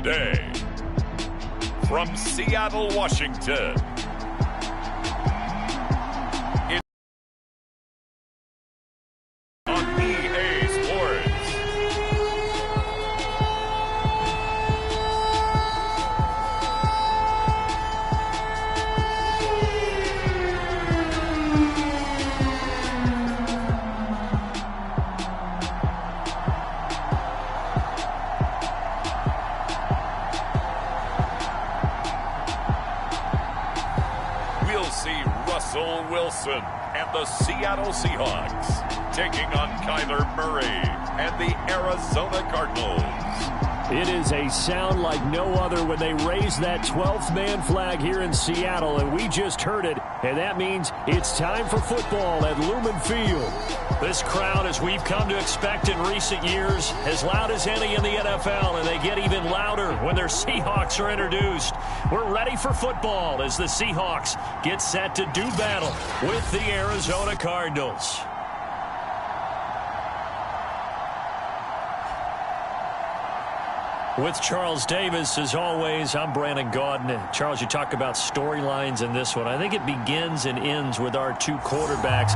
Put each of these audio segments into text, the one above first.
day, from Seattle, Washington, on EA Sports. We'll see Russell Wilson and the Seattle Seahawks taking on Kyler Murray and the Arizona Cardinals. It is a sound like no other when they raise that 12th man flag here in Seattle, and we just heard it, and that means it's time for football at Lumen Field. This crowd, as we've come to expect in recent years, as loud as any in the NFL, and they get even louder when their Seahawks are introduced. We're ready for football as the Seahawks get set to do battle with the Arizona Cardinals. With Charles Davis, as always, I'm Brandon Gaudin. Charles, you talk about storylines in this one. I think it begins and ends with our two quarterbacks.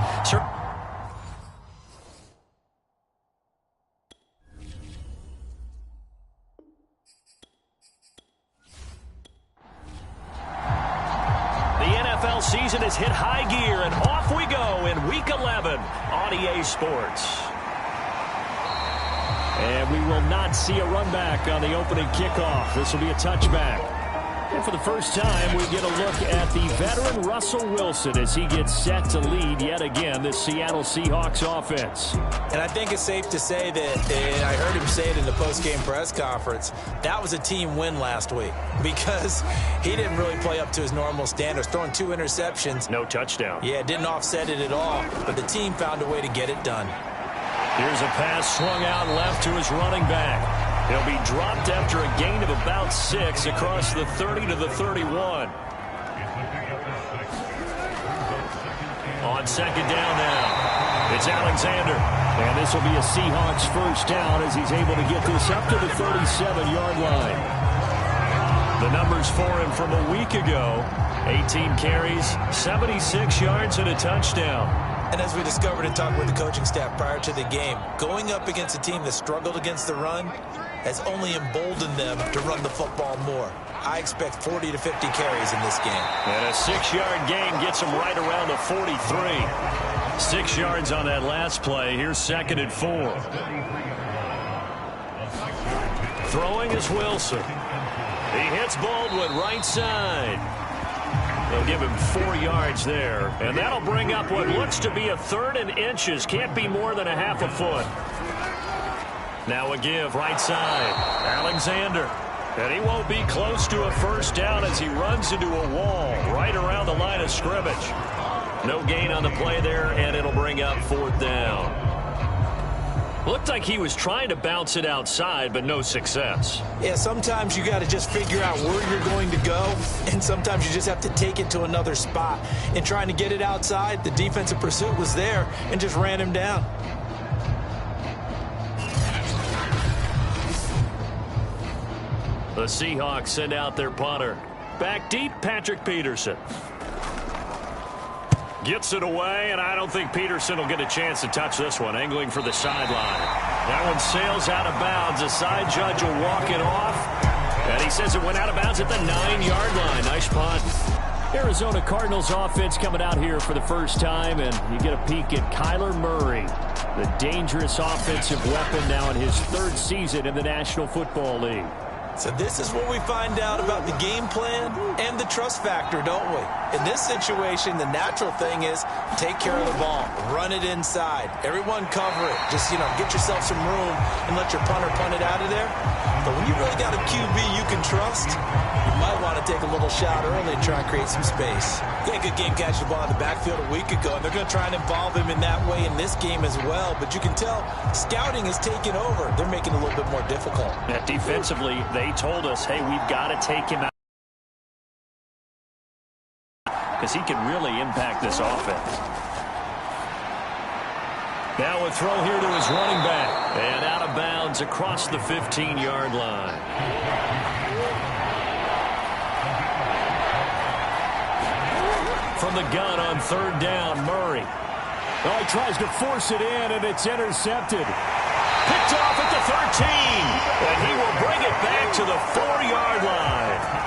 The NFL season has hit high gear, and off we go in Week 11 on EA Sports. And we will not see a run back on the opening kickoff. This will be a touchback. And for the first time, we get a look at the veteran Russell Wilson as he gets set to lead yet again the Seattle Seahawks offense. And I think it's safe to say that, and I heard him say it in the post-game press conference, that was a team win last week because he didn't really play up to his normal standards, throwing 2 interceptions. No touchdown. Yeah, didn't offset it at all, but the team found a way to get it done. Here's a pass swung out left to his running back. He'll be dropped after a gain of about 6 across the 30 to the 31. On second down now, it's Alexander. And this will be a Seahawks first down as he's able to get this up to the 37-yard line. The numbers for him from a week ago, 18 carries, 76 yards, and a touchdown. And as we discovered and talked with the coaching staff prior to the game, going up against a team that struggled against the run has only emboldened them to run the football more. I expect 40 to 50 carries in this game. And a 6-yard gain gets him right around the 43. 6 yards on that last play. Here's 2nd and 4. Throwing is Wilson. He hits Baldwin right side. They'll give him 4 yards there. And that'll bring up what looks to be a 3rd and inches. Can't be more than a half a foot. Now a give right side. Alexander. And he won't be close to a first down as he runs into a wall right around the line of scrimmage. No gain on the play there, and it'll bring up 4th down. Looked like he was trying to bounce it outside, but no success. Yeah, sometimes you got to just figure out where you're going to go, and sometimes you just have to take it to another spot. In trying to get it outside, the defensive pursuit was there and just ran him down. The Seahawks send out their punter. Back deep, Patrick Peterson. Gets it away, and I don't think Peterson will get a chance to touch this one. Angling for the sideline. That one sails out of bounds. The side judge will walk it off. And he says it went out of bounds at the 9-yard line. Nice punt. Arizona Cardinals offense coming out here for the first time, and you get a peek at Kyler Murray, the dangerous offensive weapon now in his 3rd season in the National Football League. So this is where we find out about the game plan and the trust factor, don't we? In this situation, the natural thing is take care of the ball, run it inside, everyone cover it. Just, get yourself some room and let your punter punt it out of there. But when you really got a QB you can trust, you might want to take a little shot early and try and create some space. He had a good game catching the ball in the backfield a week ago, and they're going to try and involve him in that way in this game as well. But you can tell scouting is taking over. They're making it a little bit more difficult. Yeah, defensively, they told us, hey, we've got to take him out because he can really impact this offense. Now a throw here to his running back. And out of bounds across the 15-yard line. from the gun on third down. Murray. Oh, he tries to force it in, and it's intercepted. Picked off at the 13. And he will bring it back to the 4-yard line.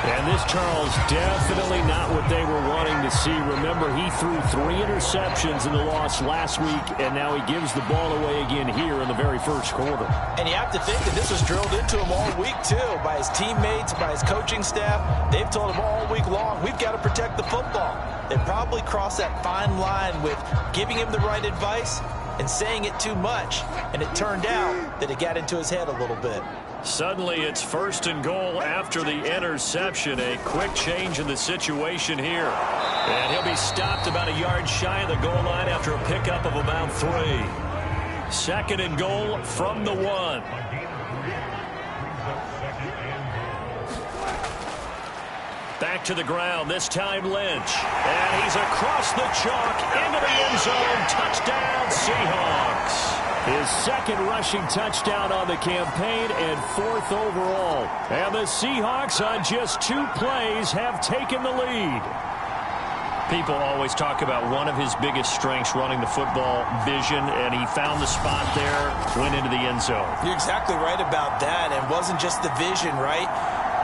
And this, Charles, definitely not what they were wanting to see. Remember, he threw 3 interceptions in the loss last week, and now he gives the ball away again here in the very first quarter. And you have to think that this was drilled into him all week, too, by his teammates, by his coaching staff. They've told him all week long, we've got to protect the football. They probably crossed that fine line with giving him the right advice and saying it too much, and it turned out that it got into his head a little bit. Suddenly it's 1st and goal after the interception. A quick change in the situation here. And he'll be stopped about a yard shy of the goal line after a pickup of about 3. 2nd and goal from the 1. Back to the ground, this time Lynch. And he's across the chalk into the end zone. Touchdown, Seahawks. His 2nd rushing touchdown on the campaign and 4th overall. And the Seahawks on just 2 plays have taken the lead. People always talk about one of his biggest strengths running the football, vision, and he found the spot there, went into the end zone. You're exactly right about that. It wasn't just the vision, right?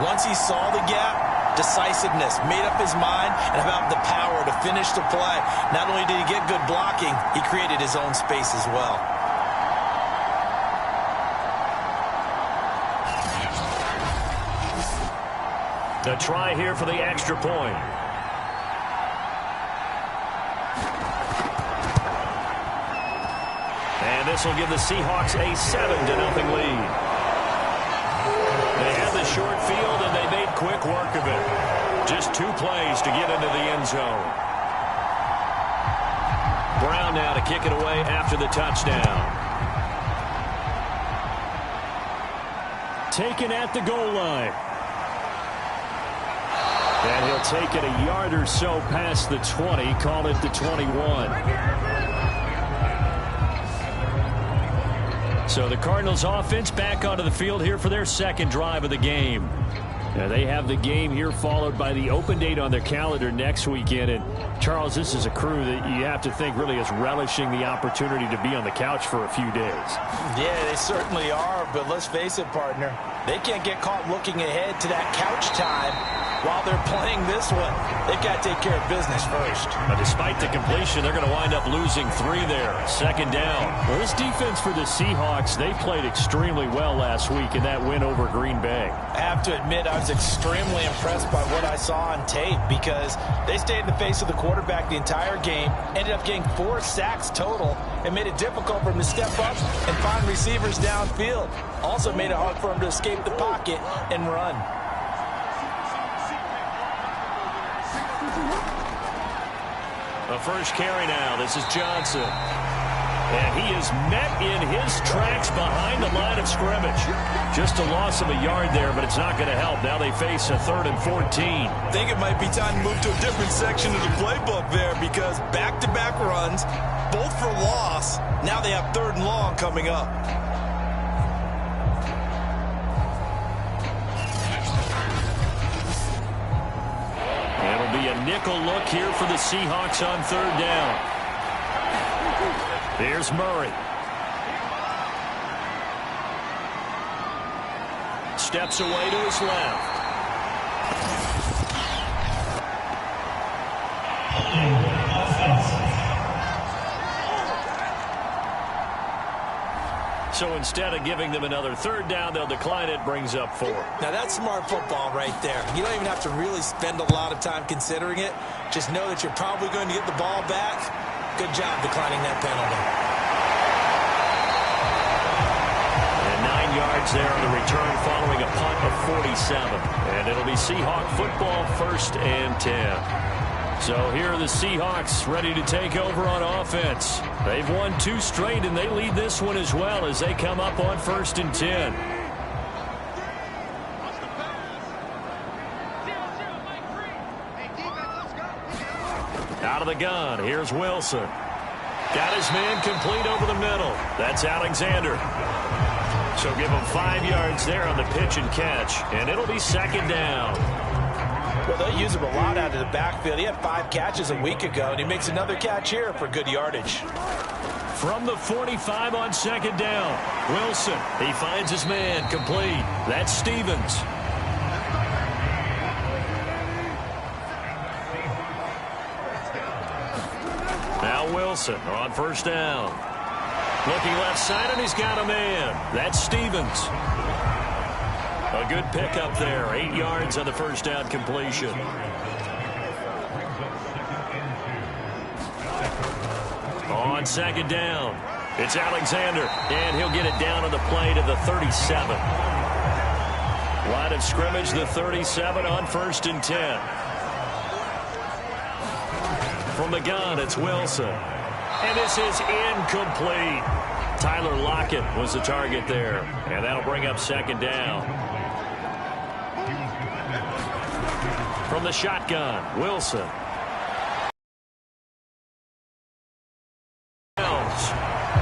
Once he saw the gap, decisiveness, made up his mind, and about the power to finish the play. Not only did he get good blocking, he created his own space as well. The try here for the extra point. And this will give the Seahawks a 7-0 lead. They had the short field, and they made quick work of it. Just 2 plays to get into the end zone. Brown now to kick it away after the touchdown. Taken at the goal line. And he'll take it a yard or so past the 20, call it the 21. So the Cardinals offense back onto the field here for their 2nd drive of the game. Now they have the game here followed by the open date on their calendar next weekend. And Charles, this is a crew that you have to think really is relishing the opportunity to be on the couch for a few days. Yeah, they certainly are. But let's face it, partner, they can't get caught looking ahead to that couch time while they're playing this one. They've got to take care of business first. But despite the completion, they're going to wind up losing 3 there. 2nd down. Well, this defense for the Seahawks, they played extremely well last week in that win over Green Bay. I have to admit, I was extremely impressed by what I saw on tape because they stayed in the face of the quarterback the entire game, ended up getting 4 sacks total, and made it difficult for him to step up and find receivers downfield. Also made it hard for him to escape the pocket and run. The first carry now. This is Johnson. And he is met in his tracks behind the line of scrimmage. Just a loss of a yard there, but it's not going to help. Now they face a 3rd and 14. I think it might be time to move to a different section of the playbook there because back-to-back runs, both for loss. Now they have 3rd and long coming up. It'll be a nickel look here for the Seahawks on 3rd down. Here's Murray. Steps away to his left. So instead of giving them another 3rd down, they'll decline it, brings up 4. Now that's smart football right there. You don't even have to really spend a lot of time considering it. Just know that you're probably going to get the ball back. Good job declining that penalty. And 9 yards there on the return following a punt of 47. And it'll be Seahawk football, 1st and 10. So here are the Seahawks ready to take over on offense. They've won 2 straight, and they lead this one as well as they come up on 1st and 10. Out of the gun, here's Wilson. Got his man complete over the middle. That's Alexander. So give him 5 yards there on the pitch and catch, and it'll be 2nd down. Well, they'll use him a lot out of the backfield. He had 5 catches a week ago, and he makes another catch here for good yardage. From the 45 on second down, Wilson, he finds his man, complete. That's Stevens. Now Wilson on first down. Looking left side, and he's got a man. That's Stevens. A good pickup there. 8 yards on the first down completion. On second down, it's Alexander, and he'll get it down on the play to the 37. Line of scrimmage, the 37 on first and 10. From the gun, it's Wilson. And this is incomplete. Tyler Lockett was the target there, and that'll bring up second down. From the shotgun, Wilson.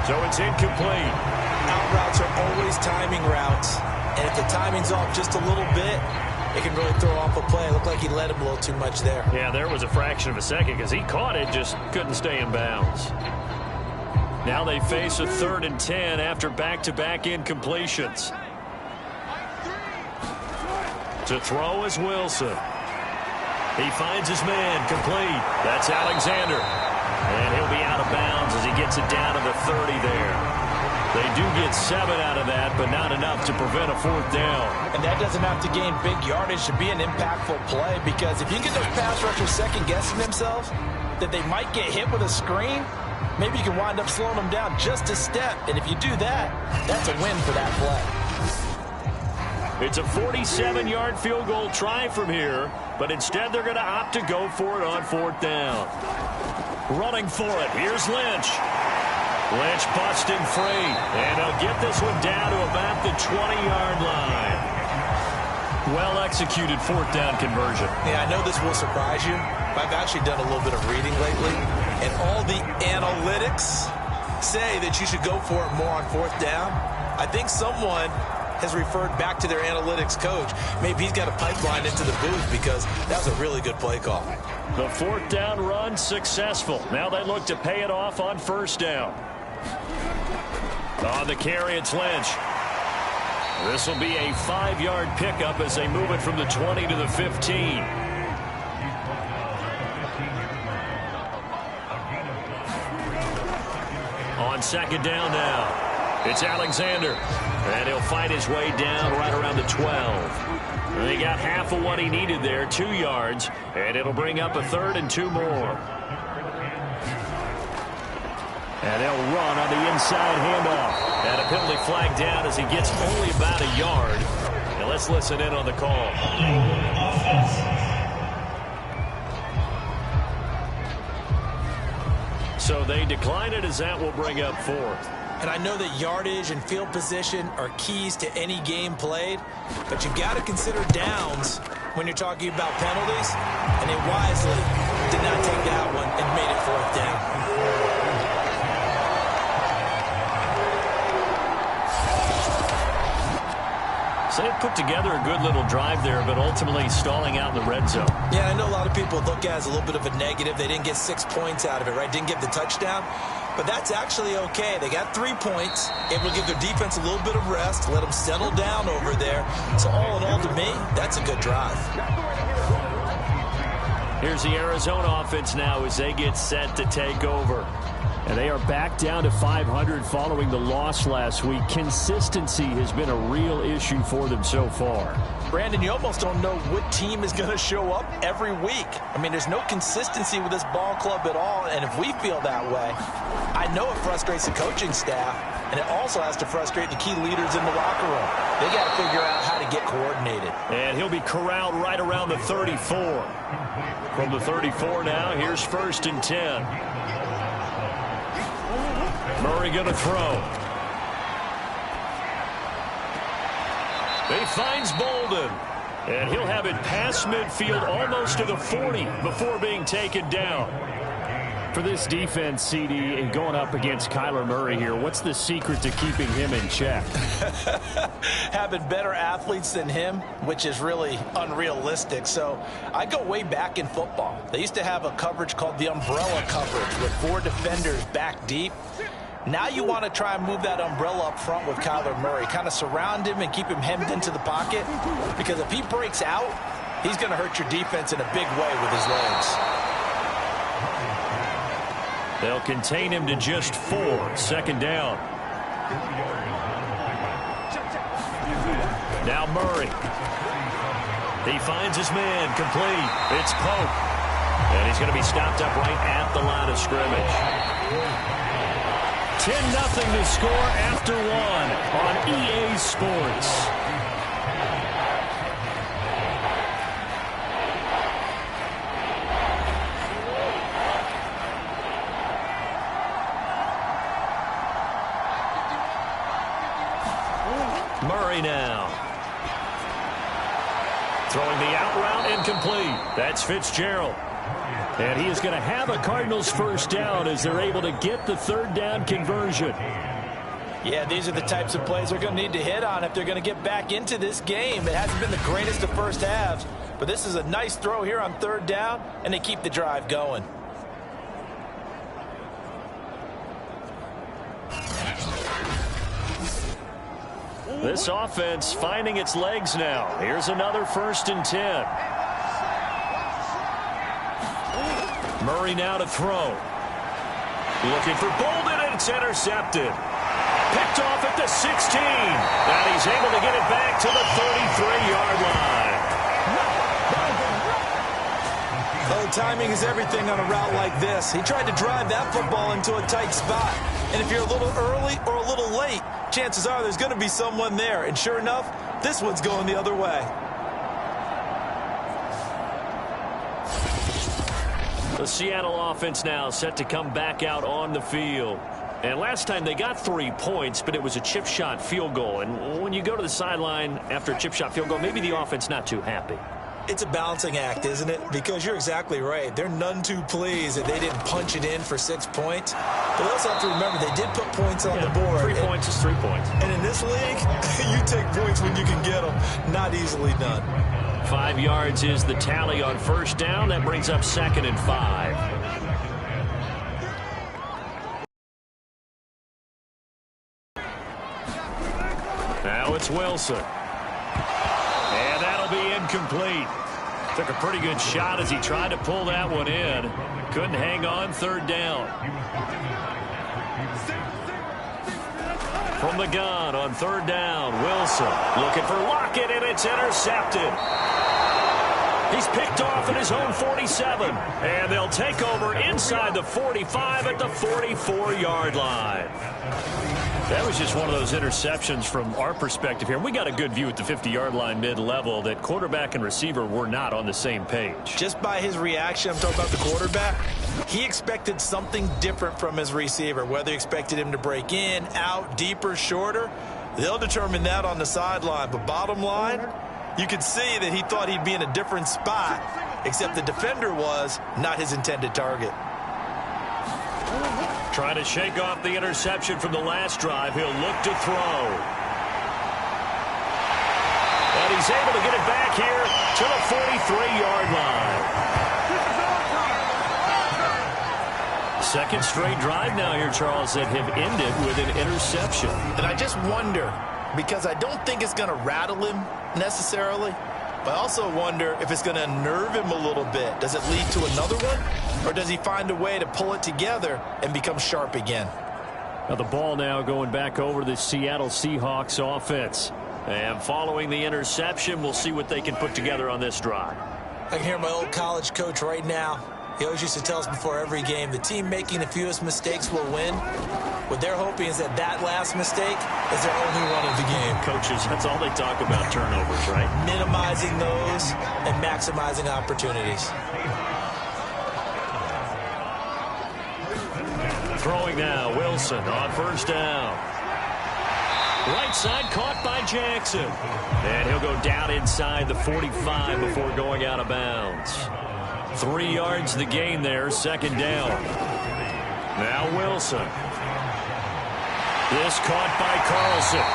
So it's incomplete. Out routes are always timing routes, and if the timing's off just a little bit, it can really throw off a play. It looked like he let him a little too much there. Yeah, there was a fraction of a second because he caught it, just couldn't stay in bounds. Now they face a 3rd and 10 after back-to-back incompletions. To throw is Wilson. He finds his man, complete. That's Alexander. And he'll be out of bounds as he gets it down to the 30 there. They do get 7 out of that, but not enough to prevent a 4th down. And that doesn't have to gain big yardage to be an impactful play, because if you get those pass rushers second-guessing themselves that they might get hit with a screen, maybe you can wind up slowing them down just a step. And if you do that, that's a win for that play. It's a 47-yard field goal try from here, but instead they're going to opt to go for it on 4th down. Running for it, here's Lynch. Lynch busting free, and he'll get this one down to about the 20-yard line. Well-executed 4th down conversion. Yeah, I know this will surprise you. I've actually done a little bit of reading lately, and all the analytics say that you should go for it more on 4th down. I think someone has referred back to their analytics coach. Maybe he's got a pipeline into the booth, because that was a really good play call. The 4th down run successful. Now they look to pay it off on 1st down. On the carry, it's Lynch. This will be a 5-yard pickup as they move it from the 20 to the 15. On second down now, it's Alexander. And he'll fight his way down right around the 12. And he got half of what he needed there, 2 yards. And it'll bring up a 3rd and 2 more. And they'll run on the inside handoff. And a penalty flag down as he gets only about a yard. And let's listen in on the call. So they decline it as that will bring up 4th. And I know that yardage and field position are keys to any game played, but you've got to consider downs when you're talking about penalties. And they wisely did not take that one and made it 4th down. So they put together a good little drive there, but ultimately stalling out in the red zone. Yeah, I know a lot of people look at it as a little bit of a negative. They didn't get 6 points out of it, right? Didn't get the touchdown. But that's actually okay. They got 3 points. Able to give their defense a little bit of rest, let them settle down over there. So all in all, to me, that's a good drive. Here's the Arizona offense now as they get set to take over. And they are back down to 500 following the loss last week. Consistency has been a real issue for them so far. Brandon, you almost don't know what team is going to show up every week. I mean, there's no consistency with this ball club at all, and if we feel that way, I know it frustrates the coaching staff, and it also has to frustrate the key leaders in the locker room. They got to figure out how to get coordinated. And he'll be corralled right around the 34. From the 34 now, here's 1st and 10. Murray going to throw. He finds Bolden. And he'll have it past midfield almost to the 40 before being taken down. For this defense, CD, and going up against Kyler Murray here, what's the secret to keeping him in check? Having better athletes than him, which is really unrealistic. So I go way back in football. They used to have a coverage called the umbrella coverage with 4 defenders back deep. Now you want to try and move that umbrella up front with Kyler Murray. Kind of surround him and keep him hemmed into the pocket. Because if he breaks out, he's going to hurt your defense in a big way with his legs. They'll contain him to just 4. Second down. Now Murray. He finds his man complete. It's Pope. And he's going to be stopped up right at the line of scrimmage. 10-0 to score after 1 on EA Sports. Murray now. Throwing the out route incomplete. That's Fitzgerald. And he is going to have a Cardinals first down as they're able to get the third down conversion. Yeah, these are the types of plays they're going to need to hit on if they're going to get back into this game. It hasn't been the greatest of first halves, but this is a nice throw here on third down, and they keep the drive going. This offense finding its legs now. Here's another 1st and 10. Murray now to throw. Looking for Bolden, and it's intercepted. Picked off at the 16. And he's able to get it back to the 33-yard line. Oh, timing is everything on a route like this. He tried to drive that football into a tight spot. And if you're a little early or a little late, chances are there's going to be someone there. And sure enough, this one's going the other way. The Seattle offense now set to come back out on the field. And last time they got 3 points, but it was a chip shot field goal. And when you go to the sideline after a chip shot field goal, maybe the offense not too happy. It's a balancing act, isn't it? Because you're exactly right. They're none too pleased that they didn't punch it in for 6 points. But they also have to remember they did put points on the board. 3 points is 3 points. And in this league, you take points when you can get them. Not easily done. 5 yards is the tally on first down. That brings up 2nd and 5. Now it's Wilson. And that'll be incomplete. Took a pretty good shot as he tried to pull that one in. Couldn't hang on. Third down. From the gun on third down, Wilson looking for Lockett, and it's intercepted. He's picked off at his own 47, and they'll take over inside the 45 at the 44-yard line. That was just one of those interceptions from our perspective here. We got a good view at the 50-yard line mid-level that quarterback and receiver were not on the same page. Just by his reaction, I'm talking about the quarterback, he expected something different from his receiver. Whether he expected him to break in, out, deeper, shorter, they'll determine that on the sideline. But bottom line, you could see that he thought he'd be in a different spot, except the defender was not his intended target. Trying to shake off the interception from the last drive. He'll look to throw. And he's able to get it back here to the 43-yard line. Second straight drive now here, Charles, that have ended with an interception. And I just wonder, because I don't think it's going to rattle him necessarily, but I also wonder if it's going to unnerve him a little bit. Does it lead to another one? Or does he find a way to pull it together and become sharp again? Now the ball now going back over to the Seattle Seahawks offense. And following the interception, we'll see what they can put together on this drive. I can hear my old college coach right now. He always used to tell us before every game, the team making the fewest mistakes will win. What they're hoping is that that last mistake is their only one of the game. Coaches, that's all they talk about, turnovers, right? Minimizing those and maximizing opportunities. Throwing now, Wilson on first down. Right side caught by Jackson. And he'll go down inside the 45 before going out of bounds. 3 yards the gain there, second down. Now Wilson. This caught by Carlson.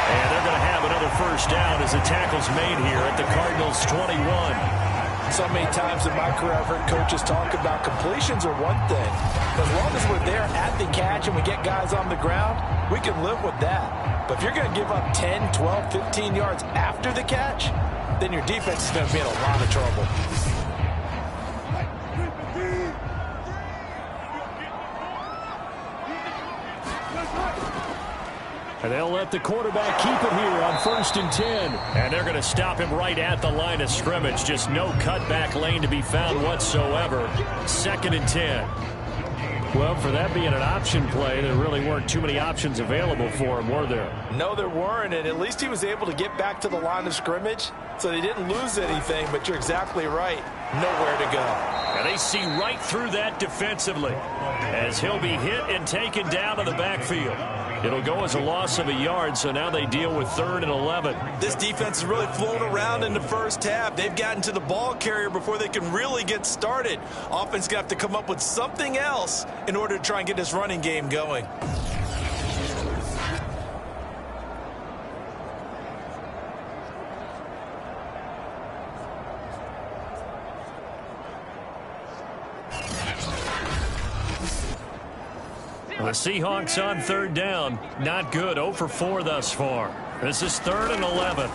And they're going to have another first down as the tackle's made here at the Cardinals' 21. So many times in my career I've heard coaches talk about completions are one thing. But as long as we're there at the catch and we get guys on the ground, we can live with that. But if you're going to give up 10, 12, 15 yards after the catch, then your defense is going to be in a lot of trouble. And they'll let the quarterback keep it here on 1st and 10. And they're going to stop him right at the line of scrimmage. Just no cutback lane to be found whatsoever. 2nd and 10. Well, for that being an option play, there really weren't too many options available for him, were there? No, there weren't, and at least he was able to get back to the line of scrimmage, so they didn't lose anything, but you're exactly right. Nowhere to go. And they see right through that defensively as he'll be hit and taken down in the backfield. It'll go as a loss of a yard, so now they deal with 3rd and 11. This defense has really flown around in the first half. They've gotten to the ball carrier before they can really get started. Offense got to come up with something else in order to try and get this running game going. The Seahawks on 3rd down. Not good. 0 for 4 thus far. This is 3rd and 11.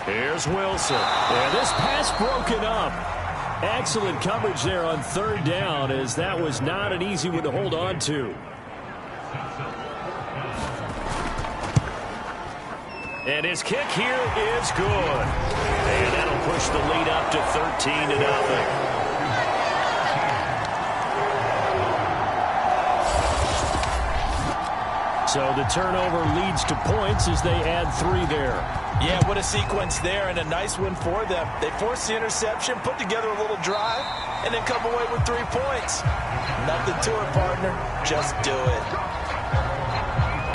Here's Wilson. And this pass broken up. Excellent coverage there on 3rd down, as that was not an easy one to hold on to. And his kick here is good. And that'll push the lead up to 13-0. So the turnover leads to points as they add 3 there. Yeah, what a sequence there, and a nice win for them. They forced the interception, put together a little drive, and then come away with 3 points. Nothing to it, partner. Just do it.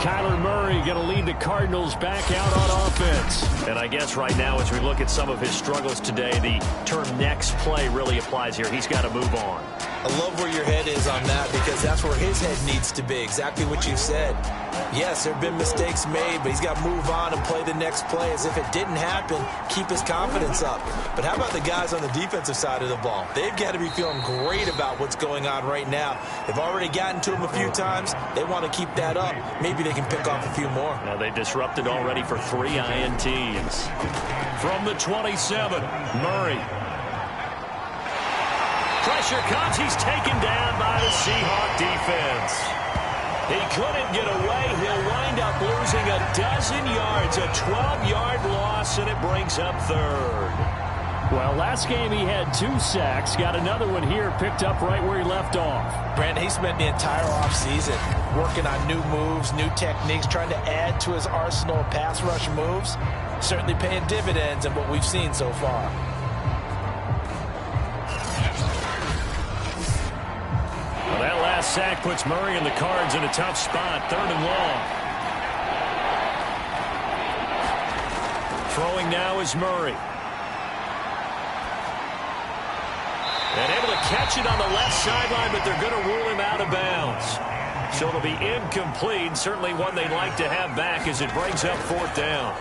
Kyler Murray going to lead the Cardinals back out on offense. And I guess right now, as we look at some of his struggles today, the term next play really applies here. He's got to move on. I love where your head is on that, because that's where his head needs to be, exactly what you said. Yes, there have been mistakes made, but he's got to move on and play the next play as if it didn't happen, keep his confidence up. But how about the guys on the defensive side of the ball? They've got to be feeling great about what's going on right now. They've already gotten to him a few times. They want to keep that up. Maybe they can pick off a few more. Now they disrupted already for 3 INTs. From the 27, Murray. Pressure comes. He's taken down by the Seahawk defense. He couldn't get away. He'll wind up losing a dozen yards, a 12-yard loss, and it brings up 3rd. Well, last game he had 2 sacks. Got another one here, picked up right where he left off. Brandon, he spent the entire offseason working on new moves, new techniques, trying to add to his arsenal of pass rush moves. Certainly paying dividends in what we've seen so far. Well, that last sack puts Murray and the Cards in a tough spot. 3rd and long. Throwing now is Murray. And able to catch it on the left sideline, but they're going to rule him out of bounds. So it'll be incomplete. Certainly one they'd like to have back as it brings up 4th down.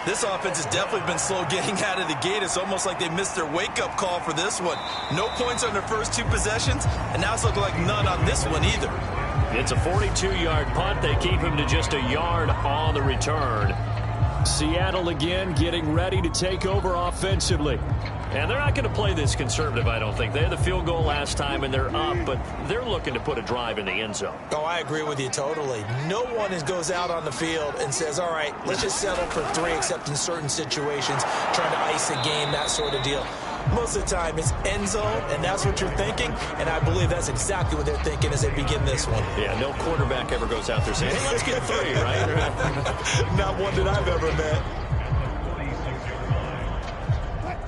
This offense has definitely been slow getting out of the gate. It's almost like they missed their wake-up call for this one. No points on their first 2 possessions, and now it's looking like none on this one either. It's a 42-yard punt. They keep him to just a yard on the return. Seattle again getting ready to take over offensively. And they're not going to play this conservative, I don't think. They had the field goal last time, and they're up, but they're looking to put a drive in the end zone. Oh, I agree with you totally. No one goes out on the field and says, all right, let's just settle for 3, except in certain situations, trying to ice a game, that sort of deal. Most of the time, it's end zone, and that's what you're thinking, and I believe that's exactly what they're thinking as they begin this one. Yeah, no quarterback ever goes out there saying, hey, let's get 3, right? Not one that I've ever met.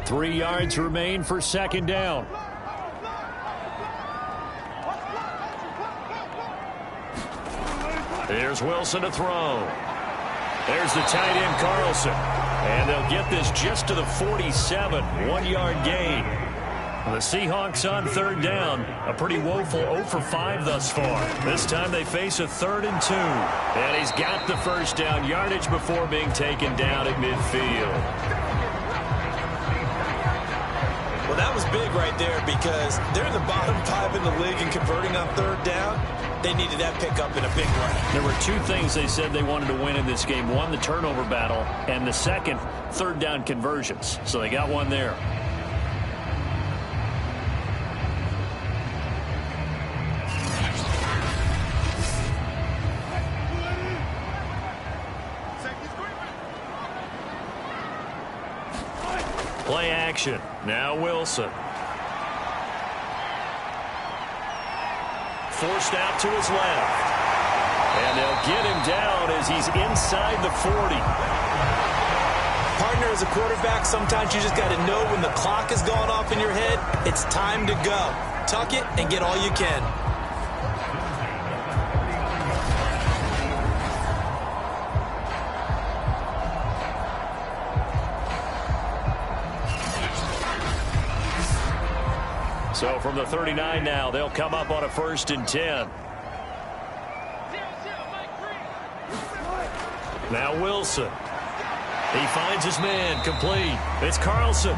3 yards remain for 2nd down. Here's Wilson to throw. There's the tight end, Carlson. And they'll get this just to the 47. 1-yard gain. The Seahawks on third down. A pretty woeful 0 for 5 thus far. This time they face a 3rd and 2. And he's got the first down yardage before being taken down at midfield. Well, that was big right there because they're in the bottom 5 in the league and converting on third down. They needed that pickup in a big way. There were 2 things they said they wanted to win in this game. One, the turnover battle, and the second, third down conversions. So they got one there. Play action. Now Wilson. Forced out to his left. And they'll get him down as he's inside the 40. Partner, as a quarterback, sometimes you just got to know when the clock has gone off in your head, it's time to go. Tuck it and get all you can. So from the 39 now, they'll come up on a 1st and 10. Now Wilson. He finds his man, complete. It's Carlson.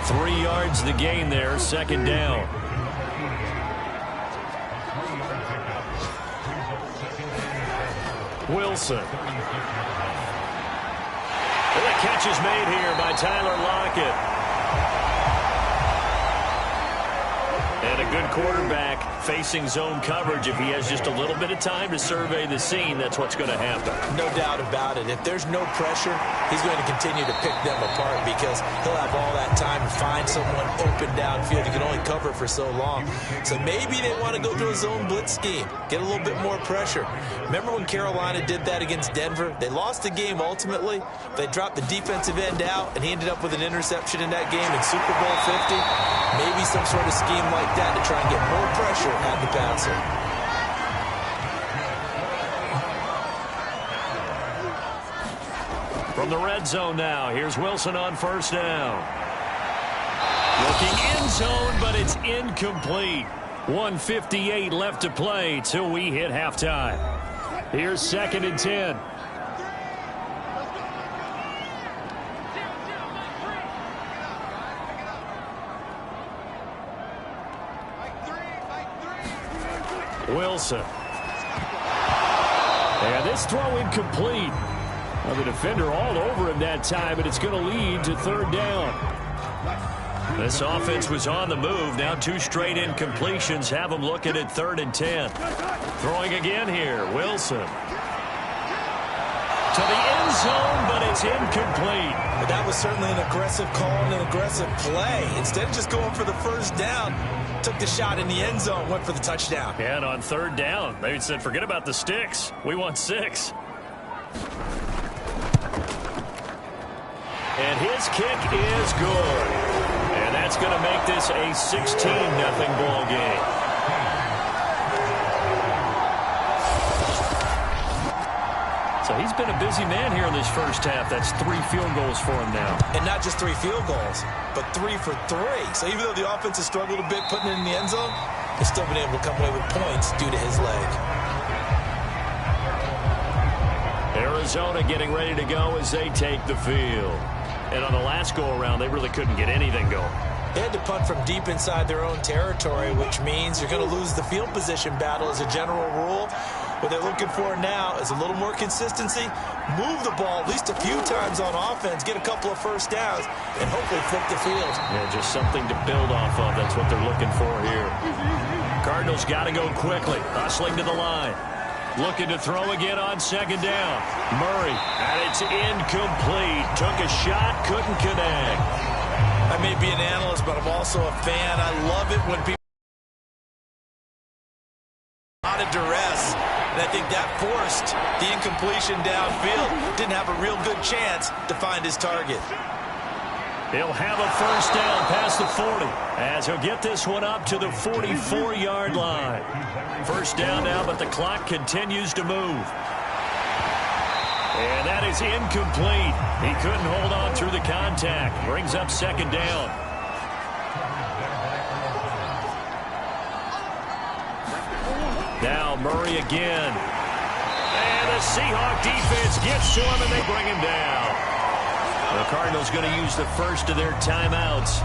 3 yards the gain there, 2nd down. Wilson. And the catch is made here by Tyler Lockett. And a good quarterback facing zone coverage. If he has just a little bit of time to survey the scene, that's what's going to happen. No doubt about it. If there's no pressure, he's going to continue to pick them apart because he'll have all that time to find someone open downfield. He can only cover for so long. So maybe they want to go to a zone blitz scheme, get a little bit more pressure. Remember when Carolina did that against Denver? They lost the game ultimately. They dropped the defensive end out, and he ended up with an interception in that game in Super Bowl 50. Maybe some sort of scheme like that to try and get more pressure at the passer. From the red zone now, here's Wilson on 1st down. Looking end zone, but it's incomplete. 1:58 left to play till we hit halftime. Here's 2nd and 10. Wilson. And this throw incomplete. Well, the defender all over him that time, and it's going to lead to 3rd down. This offense was on the move. Now 2 straight incompletions have them looking at 3rd and 10. Throwing again here, Wilson. To the end zone, but it's incomplete. But that was certainly an aggressive call and an aggressive play. Instead of just going for the 1st down, took the shot in the end zone, went for the touchdown. And on 3rd down, they said, forget about the sticks. We want 6. And his kick is good. And that's going to make this a 16-0 ball game. So he's been a busy man here in this first half. That's 3 field goals for him now. And not just 3 field goals, but 3 for 3. So even though the offense has struggled a bit putting it in the end zone, they've still been able to come away with points due to his leg. Arizona getting ready to go as they take the field. And on the last go-around, they really couldn't get anything going. They had to punt from deep inside their own territory, which means you're going to lose the field position battle as a general rule. What they're looking for now is a little more consistency, move the ball at least a few times on offense, get a couple of 1st downs, and hopefully flip the field. Yeah, just something to build off of. That's what they're looking for here. Cardinals got to go quickly, hustling to the line. Looking to throw again on 2nd down. Murray, and it's incomplete. Took a shot, couldn't connect. I may be an analyst, but I'm also a fan. I love it when people out of duress. And I think that forced the incompletion downfield. Didn't have a real good chance to find his target. He'll have a 1st down past the 40 as he'll get this one up to the 44-yard line. 1st down now, but the clock continues to move. And that is incomplete. He couldn't hold on through the contact. Brings up 2nd down. Now Murray again. And the Seahawk defense gets to him, and they bring him down. The Cardinals going to use the first of their timeouts,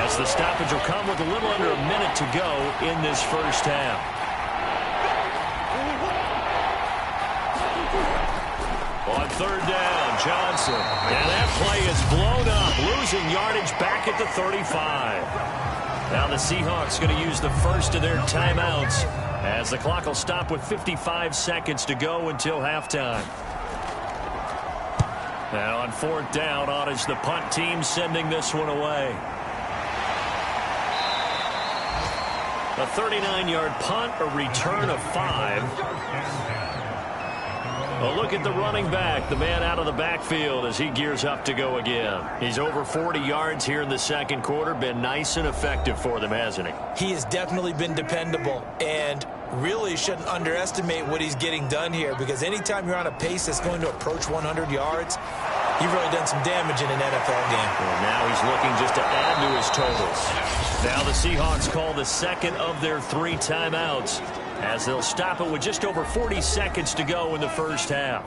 as the stoppage will come with a little under a minute to go in this first half. On third down, Johnson. And that play is blown up, losing yardage back at the 35. Now the Seahawks going to use the first of their timeouts, as the clock will stop with 55 seconds to go until halftime. Now on fourth down, on is the punt team sending this one away. A 39-yard punt, a return of 5. A look at the running back, the man out of the backfield as he gears up to go again. He's over 40 yards here in the second quarter. Been nice and effective for them, hasn't he? He has definitely been dependable, and really shouldn't underestimate what he's getting done here, because anytime you're on a pace that's going to approach 100 yards, you've really done some damage in an NFL game. Well, now he's looking just to add to his totals. Now the Seahawks call the second of their 3 timeouts, as they'll stop it with just over 40 seconds to go in the first half.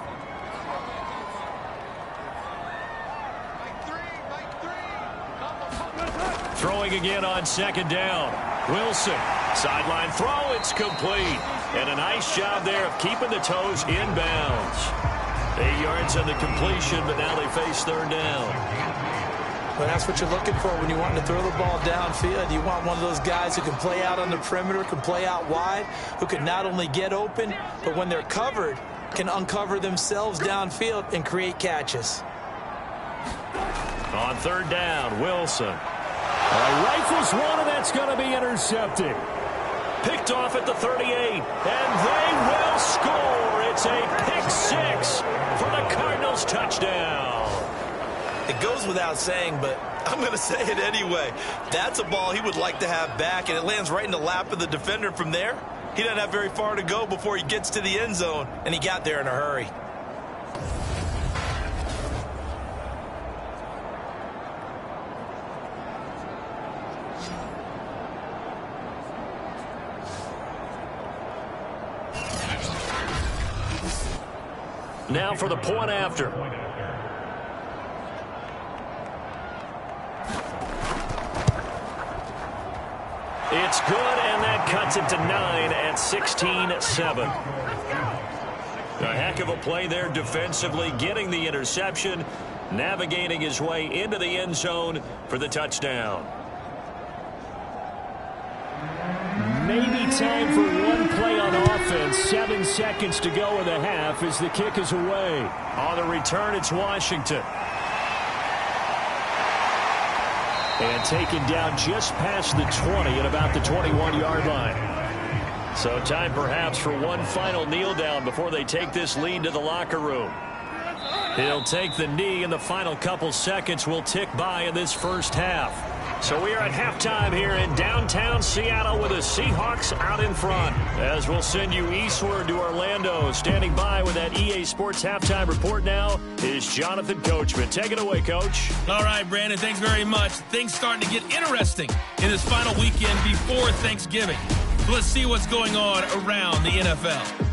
Throwing again on second down. Wilson, sideline throw, it's complete. And a nice job there of keeping the toes in bounds. 8 yards on the completion, but now they face third down. Well, that's what you're looking for when you want to throw the ball downfield. You want one of those guys who can play out on the perimeter, can play out wide, who can not only get open, but when they're covered, can uncover themselves downfield and create catches. On third down, Wilson. Rifles one, and that's going to be intercepted. Picked off at the 38, and they will score. It's a pick-6 for the Cardinals touchdown. It goes without saying, but I'm going to say it anyway. That's a ball he would like to have back, and it lands right in the lap of the defender from there. He doesn't have very far to go before he gets to the end zone, and he got there in a hurry. Now for the point after. It's good, and that cuts it to 9 at 16-7. A heck of a play there defensively, getting the interception, navigating his way into the end zone for the touchdown. Maybe time for one play on offense. 7 seconds to go in the half as the kick is away. On the return, it's Washington. And taken down just past the 20 at about the 21-yard line. So time perhaps for one final kneel down before they take this lead to the locker room. He'll take the knee, and the final couple seconds will tick by in this first half. So we are at halftime here in downtown Seattle with the Seahawks out in front. As we'll send you eastward to Orlando. Standing by with that EA Sports halftime report now is Jonathan Coachman. Take it away, Coach. All right, Brandon, thanks very much. Things starting to get interesting in this final weekend before Thanksgiving. So let's see what's going on around the NFL.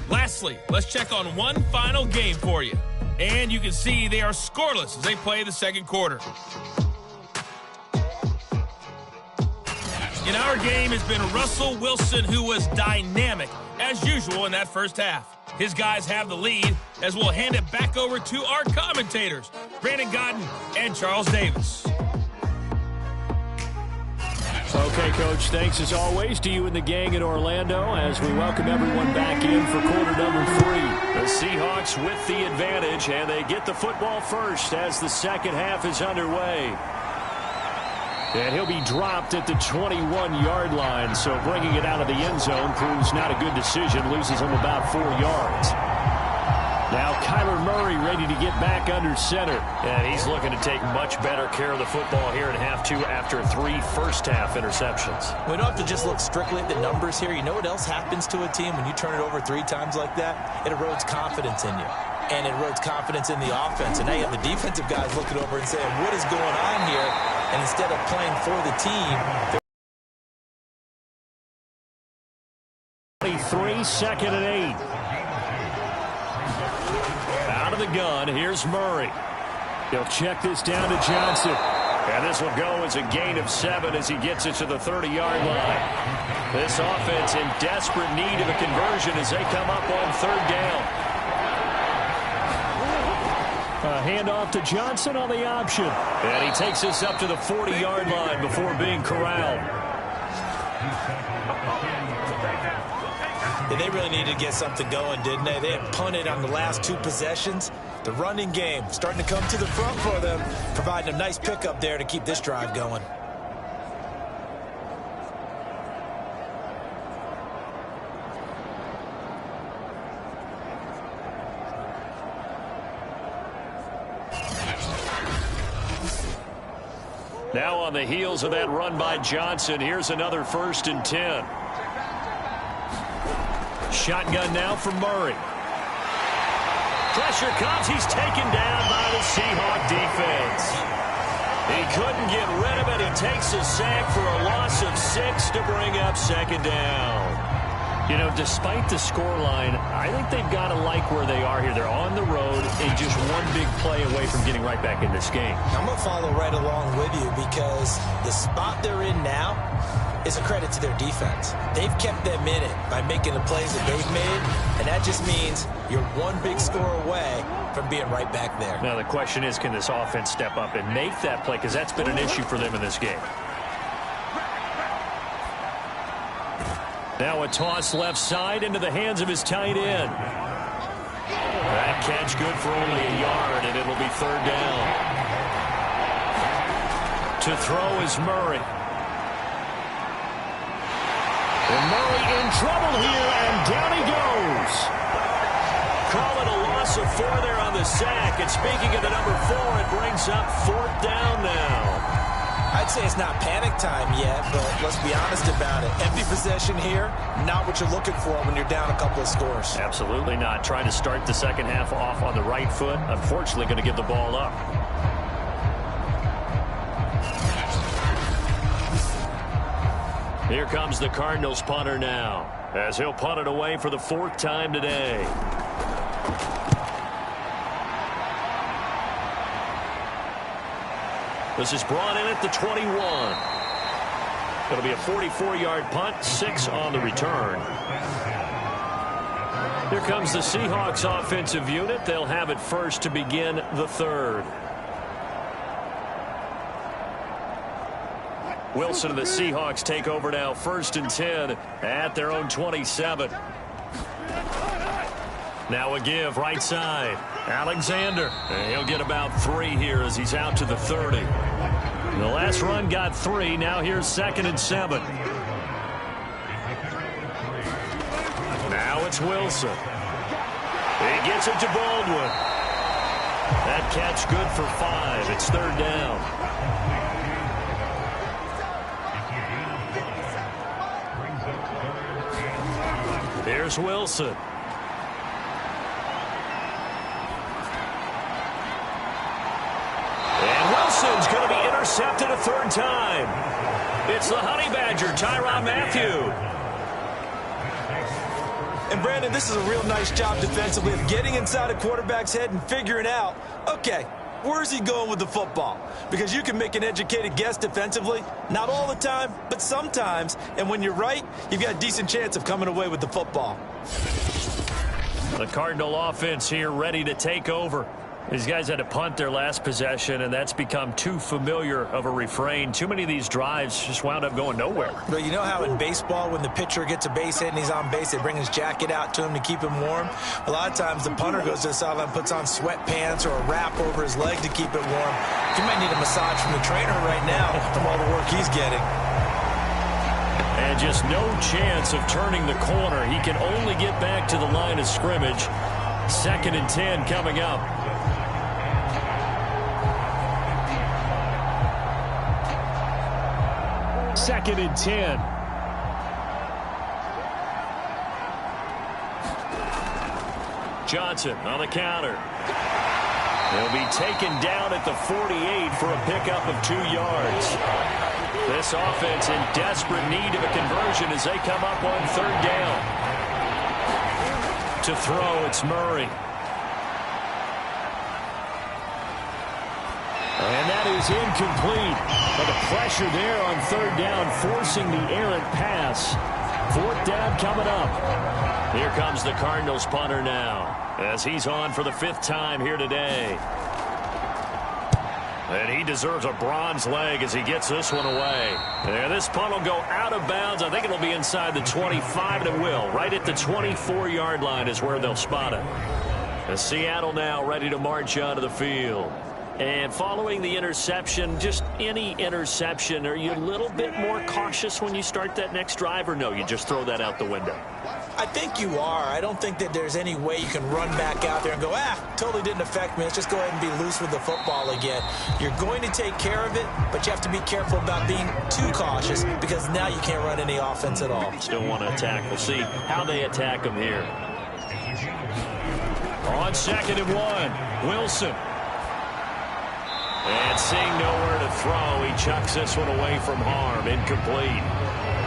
Lastly, let's check on one final game for you. And you can see they are scoreless as they play the second quarter. In our game has been Russell Wilson, who was dynamic, as usual, in that first half. His guys have the lead, as we'll hand it back over to our commentators, Brandon Godden and Charles Davis. Okay, Coach, thanks as always to you and the gang in Orlando as we welcome everyone back in for quarter number 3. The Seahawks with the advantage, and they get the football first as the second half is underway. And he'll be dropped at the 21-yard line, so bringing it out of the end zone proves not a good decision, loses him about 4 yards. Now Kyler Murray ready to get back under center. And he's looking to take much better care of the football here in half two after 3 first-half interceptions. We don't have to just look strictly at the numbers here. You know what else happens to a team when you turn it over 3 times like that? It erodes confidence in you. And it erodes confidence in the offense. And now you have the defensive guys looking over and saying, what is going on here? And instead of playing for the team, they're 23, 2nd and 8. Out of the gun, here's Murray. He'll check this down to Johnson. And this will go as a gain of 7 as he gets it to the 30-yard line. This offense in desperate need of a conversion as they come up on 3rd down. A handoff to Johnson on the option. And he takes this up to the 40-yard line before being corralled. They really needed to get something going, didn't they? They had punted on the last 2 possessions. The running game starting to come to the front for them, providing a nice pickup there to keep this drive going. Now on the heels of that run by Johnson, here's another 1st and 10. Shotgun now for Murray. Pressure comes. He's taken down by the Seahawk defense. He couldn't get rid of it. He takes a sack for a loss of 6 to bring up 2nd down. You know, despite the scoreline, I think they've got to like where they are here. They're on the road and just one big play away from getting right back in this game. I'm going to follow right along with you because the spot they're in now is a credit to their defense. They've kept them in it by making the plays that they've made, and that just means you're one big score away from being right back there. Now the question is, can this offense step up and make that play? Because that's been an issue for them in this game. Now a toss left side into the hands of his tight end. That catch good for only a yard, and it'll be 3rd down. To throw is Murray. And Murray in trouble here, and down he goes. Call it a loss of 4 there on the sack. And speaking of the number 4, it brings up 4th down now. I'd say it's not panic time yet, but let's be honest about it. Empty possession here, not what you're looking for when you're down a couple of scores. Absolutely not. Trying to start the 2nd half off on the right foot. Unfortunately, going to give the ball up. Here comes the Cardinals punter now, as he'll punt it away for the 4th time today. This is brought in at the 21. It'll be a 44-yard punt, 6 on the return. Here comes the Seahawks offensive unit. They'll have it first to begin the 3rd. Wilson and the Seahawks take over now, 1st and 10 at their own 27. Now a give right side. Alexander. And he'll get about 3 here as he's out to the 30. The last run got 3. Now here's 2nd and 7. Now it's Wilson. He gets it to Baldwin. That catch good for 5. It's 3rd down. Here's Wilson. Wilson's going to be intercepted a 3rd time. It's the Honey Badger, Tyrann Mathieu. And Brandon, this is a real nice job defensively of getting inside a quarterback's head and figuring out, okay, where's he going with the football? Because you can make an educated guess defensively, not all the time, but sometimes. And when you're right, you've got a decent chance of coming away with the football. The Cardinal offense here ready to take over. These guys had to punt their last possession, and that's become too familiar of a refrain. Too many of these drives just wound up going nowhere. But you know how in baseball, when the pitcher gets a base hit and he's on base, they bring his jacket out to him to keep him warm? A lot of times the punter goes to the sideline, puts on sweatpants or a wrap over his leg to keep it warm. He might need a massage from the trainer right now from all the work he's getting. And just no chance of turning the corner. He can only get back to the line of scrimmage. 2nd and 10 coming up. Second and 10. Johnson on the counter. He'll be taken down at the 48 for a pickup of 2 yards. This offense in desperate need of a conversion as they come up on 3rd down. To throw, it's Murray. And that is incomplete. But the pressure there on 3rd down, forcing the errant pass. 4th down coming up. Here comes the Cardinals punter now, as he's on for the 5th time here today. And he deserves a bronze leg as he gets this one away. And this punt will go out of bounds. I think it'll be inside the 25, and it will. Right at the 24-yard line is where they'll spot it. And Seattle now ready to march onto the field. And following the interception, just any interception, are you a little bit more cautious when you start that next drive, or no, you just throw that out the window? I think you are. I don't think that there's any way you can run back out there and go, totally didn't affect me. Let's just go ahead and be loose with the football again. You're going to take care of it, but you have to be careful about being too cautious because now you can't run any offense at all. Still want to attack. We'll see how they attack them here. On 2nd and 1, Wilson. And seeing nowhere to throw, he chucks this one away from harm. Incomplete.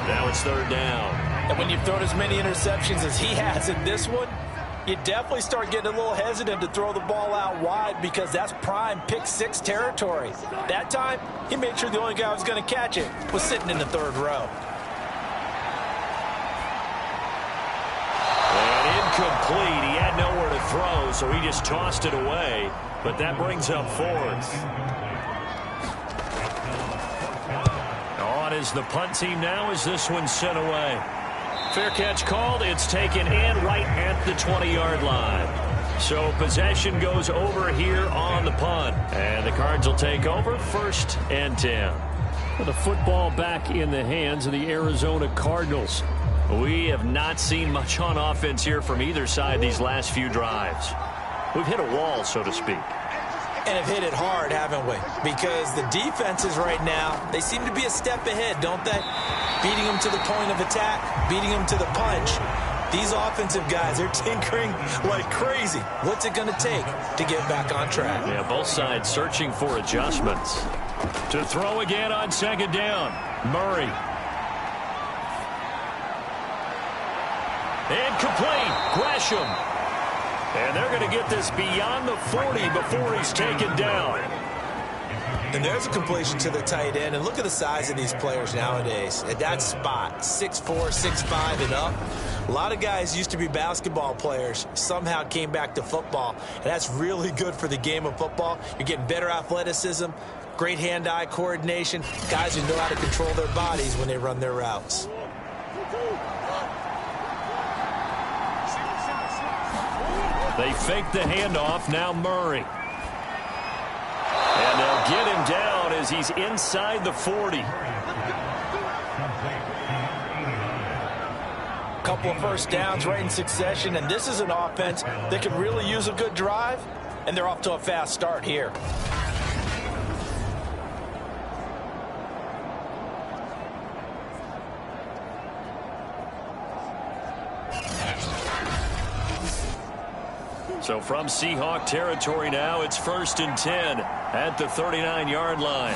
Now it's 3rd down. And when you've thrown as many interceptions as he has in this one, you definitely start getting a little hesitant to throw the ball out wide because that's prime pick 6 territory. That time, he made sure the only guy who was going to catch it was sitting in the 3rd row. And incomplete. He had nowhere to throw, so he just tossed it away. But that brings up 4th. On is the punt team now as this one's sent away. Fair catch called. It's taken in right at the 20-yard line. So possession goes over here on the punt. And the Cards will take over 1st and 10. With the football back in the hands of the Arizona Cardinals. We have not seen much on offense here from either side these last few drives. We've hit a wall, so to speak. And have hit it hard, haven't we? Because the defenses right now, they seem to be a step ahead, don't they? Beating them to the point of attack, beating them to the punch. These offensive guys, they're tinkering like crazy. What's it going to take to get back on track? Yeah, both sides searching for adjustments. To throw again on 2nd down, Murray. Incomplete, Gresham. And they're going to get this beyond the 40 before he's taken down. And there's a completion to the tight end. And look at the size of these players nowadays. At that spot, 6'4", 6'5", and up. A lot of guys used to be basketball players, somehow came back to football. And that's really good for the game of football. You're getting better athleticism, great hand-eye coordination, guys who know how to control their bodies when they run their routes. They fake the handoff, now Murray. And they'll get him down as he's inside the 40. Couple of 1st downs right in succession, and this is an offense that could really use a good drive, and they're off to a fast start here. So from Seahawk territory now, it's 1st and 10 at the 39-yard line.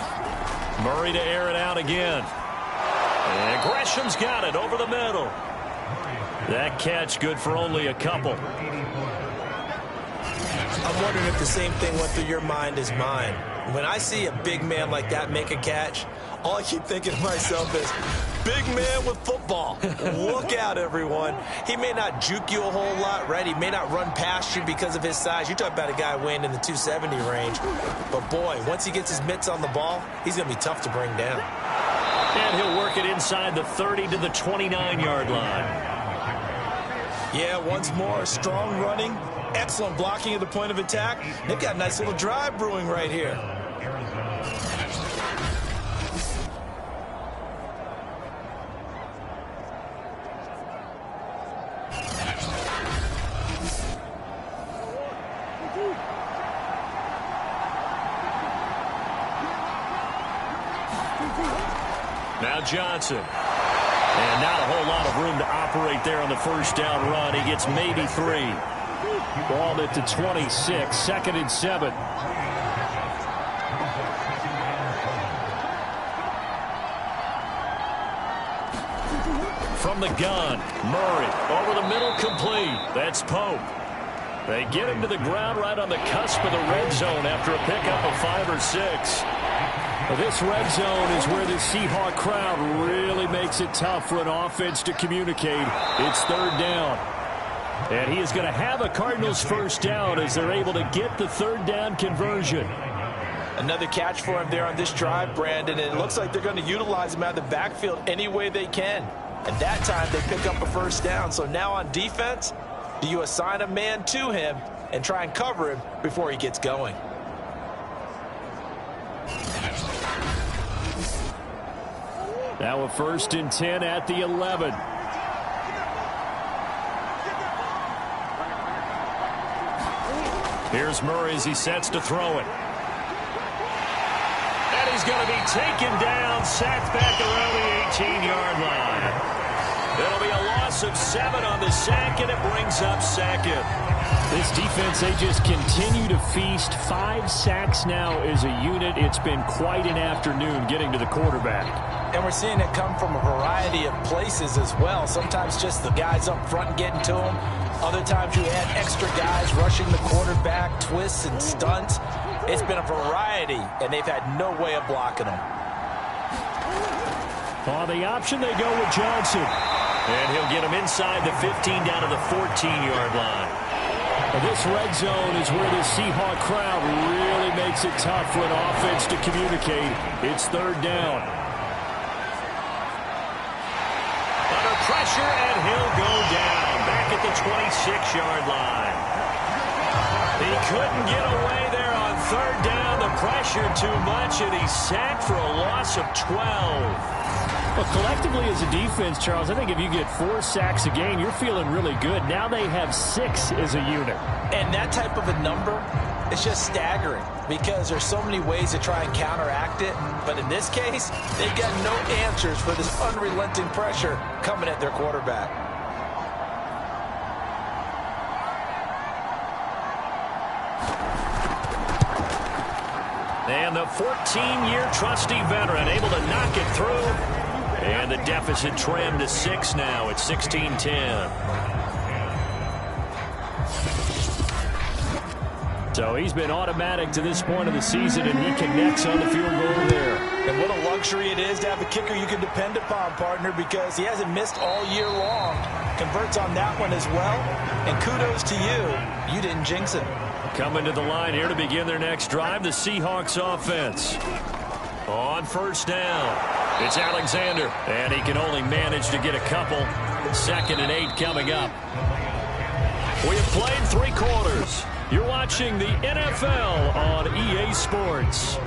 Murray to air it out again. And Gresham's got it over the middle. That catch good for only a couple. I'm wondering if the same thing went through your mind as mine. When I see a big man like that make a catch, all I keep thinking to myself is, big man with football. Look out, everyone. He may not juke you a whole lot, right? He may not run past you because of his size. You're talking about a guy weighing in the 270 range. But, boy, once he gets his mitts on the ball, he's going to be tough to bring down. And he'll work it inside the 30 to the 29-yard line. Yeah, once more, strong running, excellent blocking at the point of attack. They've got a nice little drive brewing right here. Now Johnson. And not a whole lot of room to operate there on the first down run. He gets maybe 3. Ball at the 26, 2nd and 7. From the gun, Murray over the middle, complete. That's Pope. They get him to the ground right on the cusp of the red zone after a pickup of 5 or 6. This red zone is where the Seahawk crowd really makes it tough for an offense to communicate. It's 3rd down. And he is going to have a Cardinals first down as they're able to get the 3rd down conversion. Another catch for him there on this drive, Brandon, and it looks like they're going to utilize him out of the backfield any way they can. And that time they pick up a first down. So now on defense, do you assign a man to him and try and cover him before he gets going? Now a 1st and 10 at the 11. Here's Murray as he sets to throw it. And he's going to be taken down, sacked back around the 18-yard line. It'll be a loss of 7 on the sack, and it brings up 2nd. This defense, they just continue to feast. 5 sacks now as a unit. It's been quite an afternoon getting to the quarterback. And we're seeing it come from a variety of places as well. Sometimes just the guys up front getting to him. Other times you add extra guys rushing the quarterback, twists and stunts. It's been a variety, and they've had no way of blocking them. On the option, they go with Johnson. And he'll get him inside the 15 down to the 14-yard line. This red zone is where the Seahawk crowd really makes it tough for an offense to communicate. It's 3rd down. Under pressure, and he'll go down back at the 26-yard line. He couldn't get away there on 3rd down. The pressure too much, and he's sacked for a loss of 12. Well, collectively as a defense, Charles, I think if you get 4 sacks a game, you're feeling really good. Now they have 6 as a unit. And that type of a number is just staggering because there's so many ways to try and counteract it. But in this case, they've got no answers for this unrelenting pressure coming at their quarterback. And the 14-year trusty veteran able to knock it through. And the deficit trimmed to 6 now at 16-10. So he's been automatic to this point of the season, and he connects on the field goal there. And what a luxury it is to have a kicker you can depend upon, partner, because he hasn't missed all year long. Converts on that one as well. And kudos to you. You didn't jinx it. Coming to the line here to begin their next drive, the Seahawks offense. On 1st down. It's Alexander, and he can only manage to get a couple. 2nd and 8 coming up. We have played 3 quarters. You're watching the NFL on EA Sports.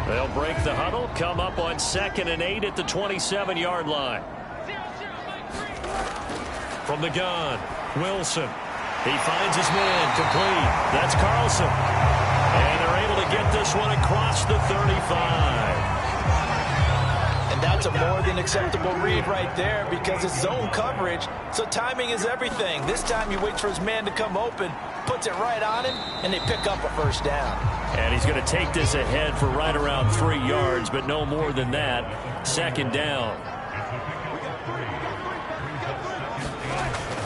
They'll break the huddle, come up on 2nd and 8 at the 27-yard line. From the gun, Wilson. He finds his man, complete. That's Carlson. And they're able to get this one across the 35. And that's a more than acceptable read right there because it's zone coverage, so timing is everything. This time he waits for his man to come open, puts it right on him, and they pick up a first down. And he's going to take this ahead for right around 3 yards, but no more than that. 2nd down.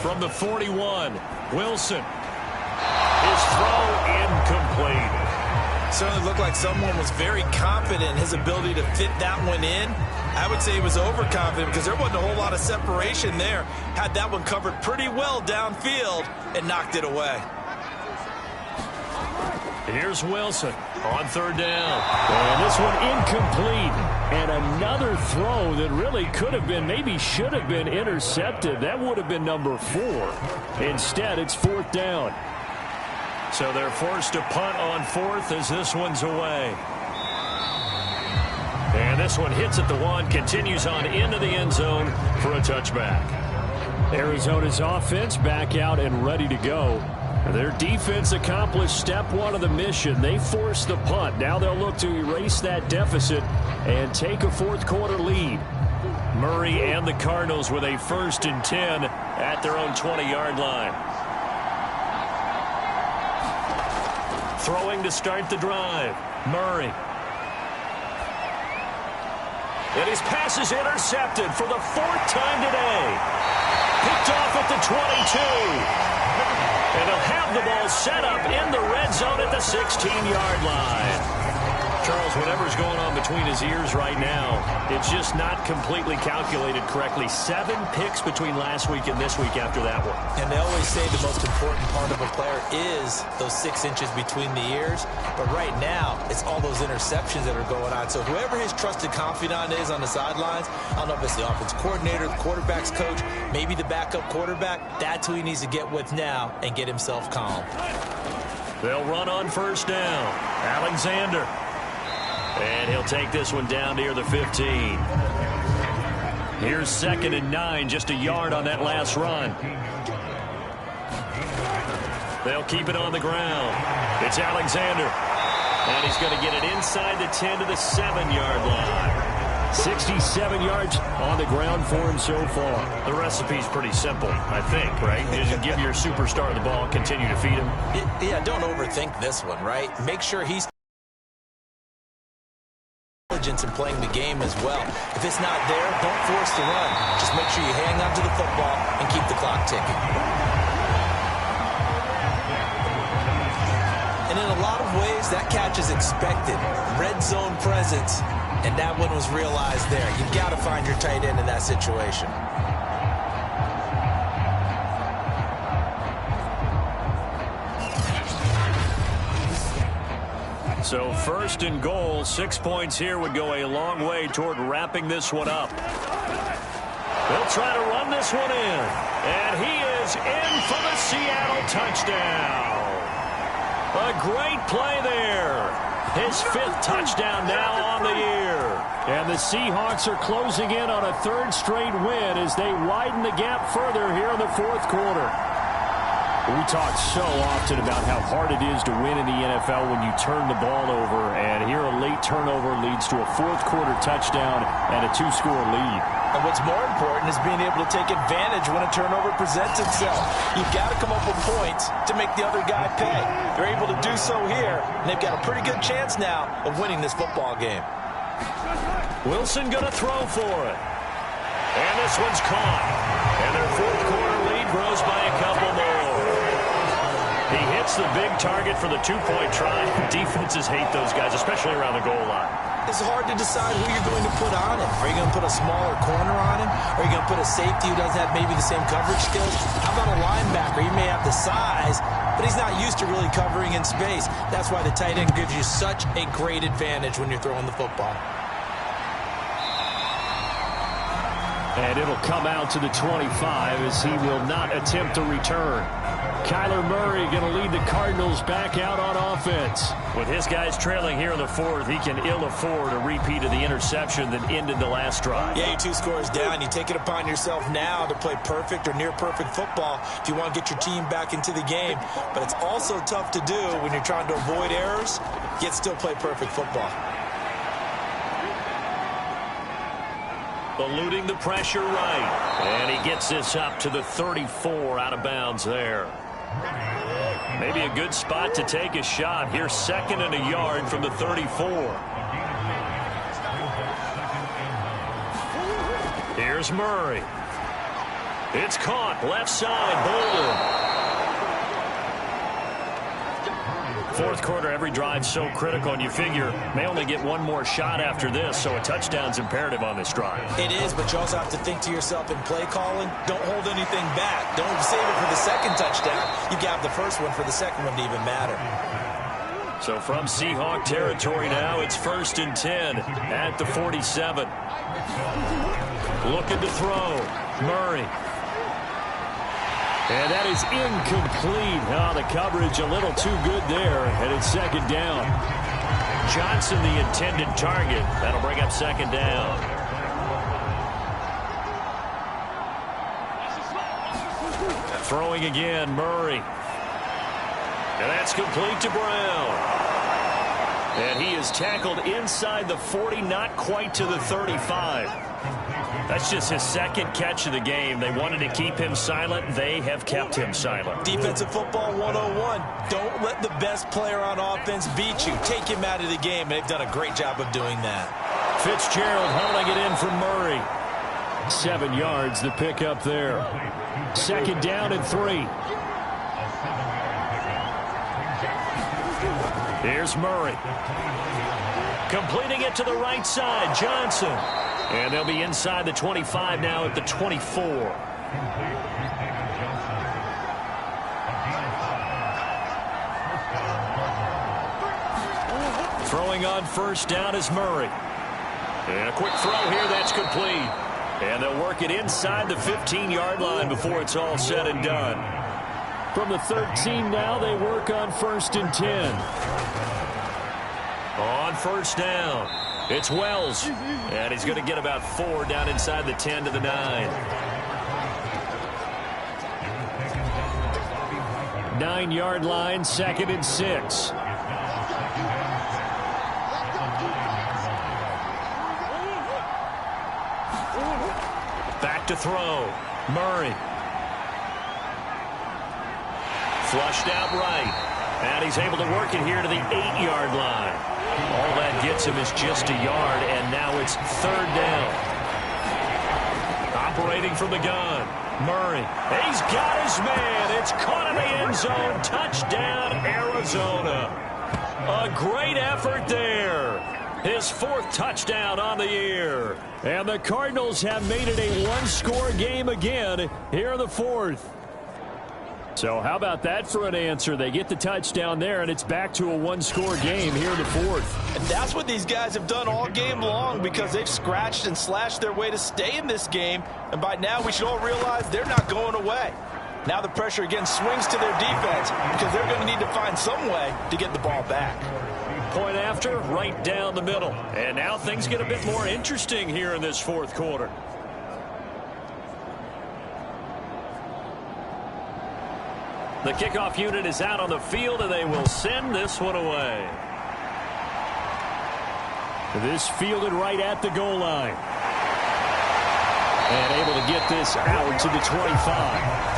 From the 41, Wilson. His throw incomplete. Certainly looked like someone was very confident in his ability to fit that one in. I would say he was overconfident because there wasn't a whole lot of separation there. Had that one covered pretty well downfield and knocked it away. Here's Wilson on 3rd down. And this one incomplete. And another throw that really could have been, maybe should have been intercepted. That would have been number 4. Instead, it's 4th down. So they're forced to punt on 4th as this one's away. And this one hits at the 1, continues on into the end zone for a touchback. Arizona's offense back out and ready to go. Their defense accomplished step one of the mission. They forced the punt. Now they'll look to erase that deficit and take a fourth-quarter lead. Murray and the Cardinals with a 1st and 10 at their own 20-yard line. Throwing to start the drive. Murray. And his pass is intercepted for the 4th time today. Picked off at the 22. And he'll have the ball set up in the red zone at the 16-yard line. Charles, whatever's going on between his ears right now, it's just not completely calculated correctly. 7 picks between last week and this week after that one. And they always say the most important part of a player is those 6 inches between the ears. But right now, it's all those interceptions that are going on. So whoever his trusted confidant is on the sidelines, I don't know if it's the offense coordinator, the quarterback's coach, maybe the backup quarterback, that's who he needs to get with now and get himself calm. They'll run on 1st down. Alexander. And he'll take this one down near the 15. Here's 2nd and 9, just a yard on that last run. They'll keep it on the ground. It's Alexander. And he's going to get it inside the 10 to the 7-yard line. 67 yards on the ground for him so far. The recipe's pretty simple, I think, right? You just give your superstar the ball, continue to feed him. Yeah, don't overthink this one, right? Make sure he's and playing the game as well. If it's not there, don't force the run. Just make sure you hang on to the football and keep the clock ticking. And in a lot of ways, that catch is expected. Red zone presence, and that one was realized there. You've got to find your tight end in that situation. So 1st and goal, 6 points here would go a long way toward wrapping this one up. They'll try to run this one in. And he is in for the Seattle touchdown. A great play there. His 5th touchdown now on the year. And the Seahawks are closing in on a 3rd straight win as they widen the gap further here in the 4th quarter. We talk so often about how hard it is to win in the NFL when you turn the ball over, and here a late turnover leads to a 4th-quarter touchdown and a 2-score lead. And what's more important is being able to take advantage when a turnover presents itself. You've got to come up with points to make the other guy pay. They're able to do so here, and they've got a pretty good chance now of winning this football game. Wilson going to throw for it. And this one's caught. And their 4th-quarter lead grows by a couple more. He hits the big target for the 2-point try. Defenses hate those guys, especially around the goal line. It's hard to decide who you're going to put on him. Are you going to put a smaller corner on him? Are you going to put a safety who doesn't have maybe the same coverage skills? How about a linebacker? He may have the size, but he's not used to really covering in space. That's why the tight end gives you such a great advantage when you're throwing the football. And it'll come out to the 25 as he will not attempt to return. Kyler Murray going to lead the Cardinals back out on offense. With his guys trailing here in the 4th, he can ill afford a repeat of the interception that ended the last drive. Yeah, you're 2 scores down. You take it upon yourself now to play perfect or near-perfect football if you want to get your team back into the game. But it's also tough to do when you're trying to avoid errors, yet still play perfect football. Eluding the pressure right. And he gets this up to the 34 out of bounds there. Maybe a good spot to take a shot. Here's 2nd and a yard from the 34. Here's Murray. It's caught. Left side. Bolden. 4th quarter, every drive so critical, and you figure may only get one more shot after this, so a touchdown's imperative on this drive. It is, but you also have to think to yourself in play calling, don't hold anything back. Don't save it for the 2nd touchdown. You got the 1st one for the 2nd one to even matter. So from Seahawk territory now, it's 1st and 10 at the 47. Looking to throw. Murray. And that is incomplete. Oh, the coverage a little too good there, and it's 2nd down. Johnson, the intended target. That'll bring up 2nd down. Throwing again, Murray. And that's complete to Brown. And he is tackled inside the 40, not quite to the 35. That's just his second catch of the game. They wanted to keep him silent. They have kept him silent. Defensive football 101. Don't let the best player on offense beat you. Take him out of the game, and they've done a great job of doing that. Fitzgerald hauling it in for Murray. 7 yards the pick up there. 2nd down and 3. Here's Murray. Completing it to the right side, Johnson. And they'll be inside the 25 now at the 24. Throwing on 1st down is Murray. And a quick throw here, that's complete. And they'll work it inside the 15-yard line before it's all said and done. From the 13 now, they work on 1st and 10. On 1st down, it's Wells. And he's going to get about 4 down inside the 10 to the 9. 9-yard line, 2nd and 6. Back to throw. Murray. Flushed out right. And he's able to work it here to the 8-yard line. All that gets him is just a yard, and now it's 3rd down. Operating from the gun. Murray. He's got his man. It's caught in the end zone. Touchdown, Arizona. A great effort there. His 4th touchdown on the year. And the Cardinals have made it a one-score game again here in the 4th. So how about that for an answer? They get the touchdown there, and it's back to a one-score game here in the 4th. And that's what these guys have done all game long, because they've scratched and slashed their way to stay in this game. And by now, we should all realize they're not going away. Now the pressure again swings to their defense, because they're going to need to find some way to get the ball back. Point after, right down the middle. And now things get a bit more interesting here in this 4th quarter. The kickoff unit is out on the field, and they will send this one away. This fielded right at the goal line. And able to get this out to the 25.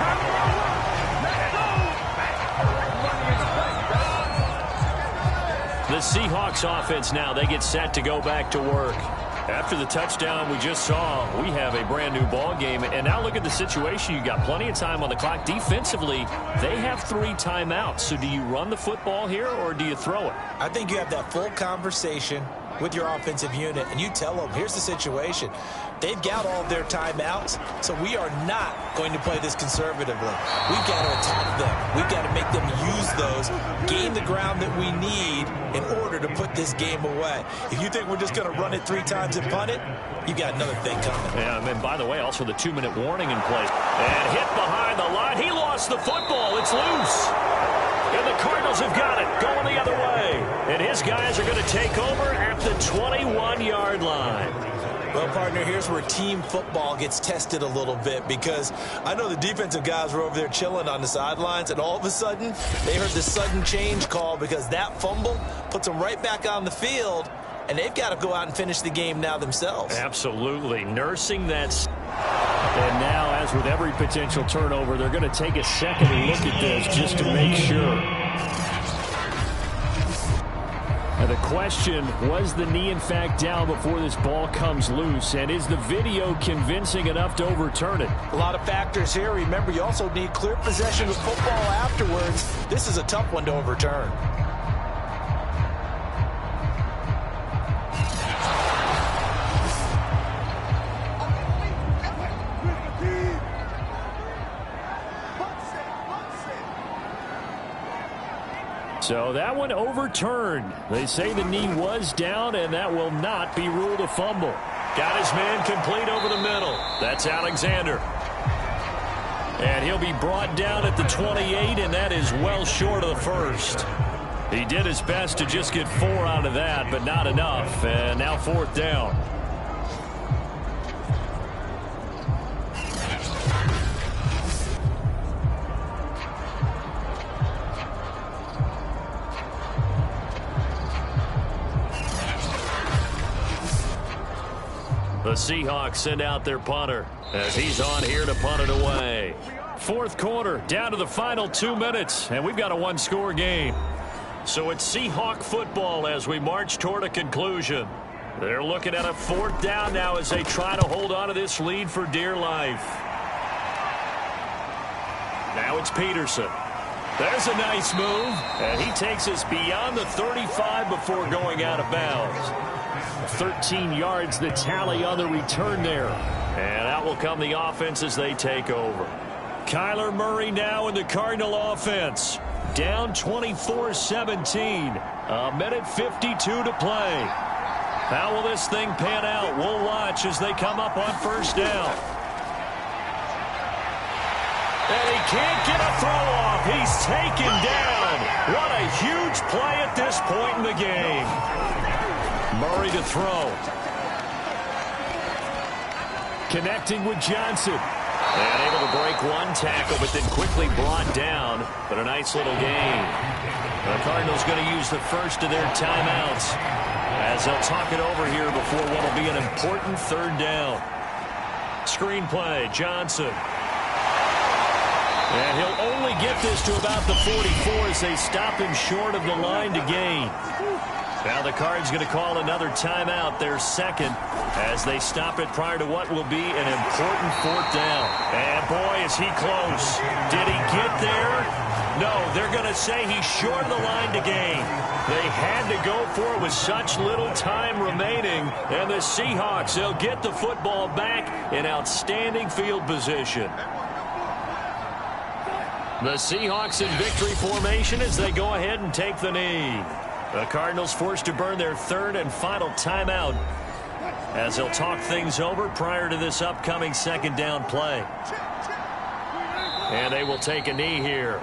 The Seahawks offense now, they get set to go back to work. After the touchdown we just saw, we have a brand new ball game. And now look at the situation. You got plenty of time on the clock. Defensively, they have 3 timeouts. So do you run the football here, or do you throw it? I think you have that full conversation with your offensive unit, and you tell them, here's the situation. They've got all of their timeouts, so we are not going to play this conservatively. We've got to attack them. We've got to make them use those, gain the ground that we need in order to put this game away. If you think we're just going to run it 3 times and punt it, you've got another thing coming. Yeah, and by the way, also the 2-minute warning in place. And hit behind the line. He lost the football. It's loose. And the Cardinals have got it, going the other way. And his guys are going to take over at the 21-yard line. Well, partner, here's where team football gets tested a little bit, because I know the defensive guys were over there chilling on the sidelines, and all of a sudden, they heard the sudden change call, because that fumble puts them right back on the field, and they've got to go out and finish the game now themselves. Absolutely. Nursing that. And now, as with every potential turnover, they're going to take a second look at this just to make sure. And the question, was the knee in fact down before this ball comes loose? And is the video convincing enough to overturn it? A lot of factors here. Remember, you also need clear possession of football afterwards. This is a tough one to overturn. So that one overturned. They say the knee was down, and that will not be ruled a fumble. Got his man complete over the middle. That's Alexander. And he'll be brought down at the 28, and that is well short of the first. He did his best to just get 4 out of that, but not enough. And now 4th down. Seahawks send out their punter as he's on here to punt it away. Fourth quarter, down to the final 2 minutes, and we've got a one-score game. So it's Seahawk football as we march toward a conclusion. They're looking at a fourth down now as they try to hold on to this lead for dear life. Now it's Peterson. There's a nice move, and he takes us beyond the 35 before going out of bounds. 13 yards the tally on the return there. And out will come the offense as they take over. Kyler Murray now in the Cardinal offense. Down 24-17. A minute 52 to play. How will this thing pan out? We'll watch as they come up on first down. And he can't get a throw off. He's taken down. What a huge play at this point in the game. Murray to throw. Connecting with Johnson. And able to break one tackle, but then quickly brought down. But a nice little gain. The Cardinals going to use the first of their timeouts as they'll talk it over here before what will be an important third down. Screen play, Johnson. And he'll only get this to about the 44 as they stop him short of the line to gain. Now the Cards going to call another timeout, their second, as they stop it prior to what will be an important fourth down. And boy, is he close. Did he get there? No, they're going to say he's short of the line to gain. They had to go for it with such little time remaining. And the Seahawks, they'll get the football back in outstanding field position. The Seahawks in victory formation as they go ahead and take the knee. The Cardinals forced to burn their third and final timeout as they'll talk things over prior to this upcoming second down play. And they will take a knee here.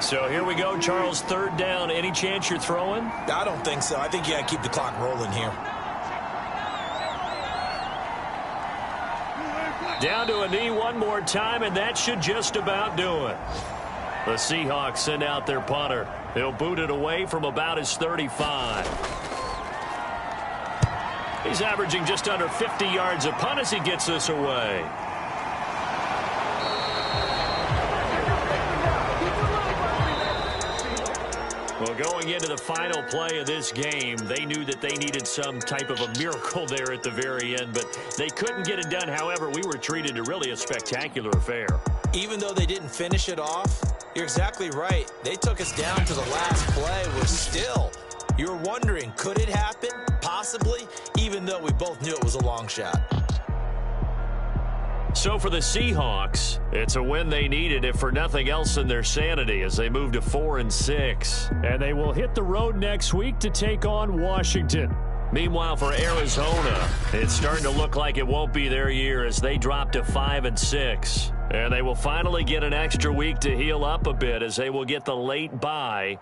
So here we go, Charles, third down. Any chance you're throwing? I don't think so. I think you got to keep the clock rolling here. Down to a knee one more time, and that should just about do it. The Seahawks send out their punter. He'll boot it away from about his 35. He's averaging just under 50 yards a punt as he gets this away. Well, going into the final play of this game, they knew that they needed some type of a miracle there at the very end, but they couldn't get it done. However, we were treated to really a spectacular affair. Even though they didn't finish it off, you're exactly right. They took us down to the last play. We're still, you're wondering, could it happen? Possibly, even though we both knew it was a long shot. So for the Seahawks, it's a win they needed, if for nothing else than their sanity, as they move to 4-6. And they will hit the road next week to take on Washington. Meanwhile, for Arizona, it's starting to look like it won't be their year as they drop to 5-6. And they will finally get an extra week to heal up a bit as they will get the late bye.